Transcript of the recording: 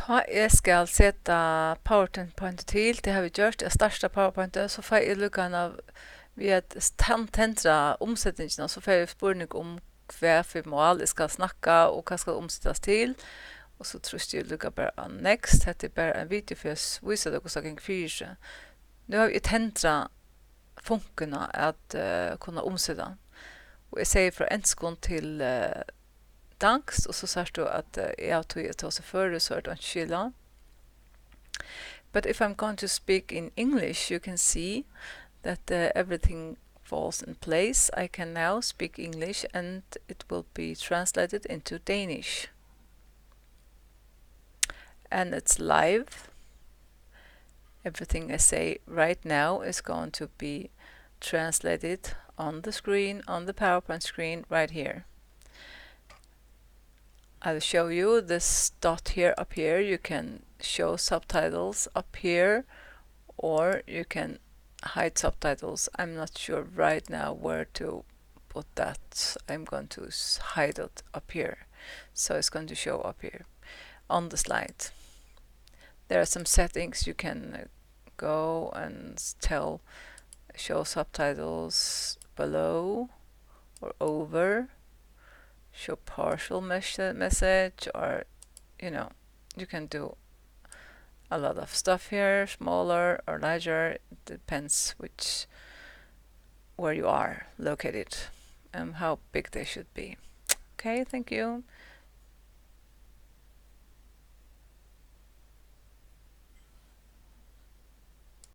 Ta jeg skal sette PowerPoint til, det har vi gjort. Jeg starter PowerPoint, så får jeg lukken av vi at tentra omsetningen, så får jeg spørning om hva for mål jeg skal snakke og hva skal omsettes til. Og så tror jeg lukka bare next, dette er bare en video for å vise dere hvordan det går. Nu har vi tentra funkene at kunne omsette. Og jeg sier fra enskånd til dankst, og så sier du at jeg har tog til å se før, så er det ikke skylda. But if I'm going to speak in English, you can see that everything falls in place. I can now speak English and it will be translated into Danish. And it's live. Everything I say right now is going to be translated on the screen, on the PowerPoint screen right here. I'll show you this dot here up here. You can show subtitles up here, or you can hide subtitles. I'm not sure right now where to put that. I'm going to hide it up here. So it's going to show up here on the slide. There are some settings you can go and show subtitles below or over, show partial message, or you can do a lot of stuff here, smaller or larger. It depends where you are located and how big they should be. Okay, thank you.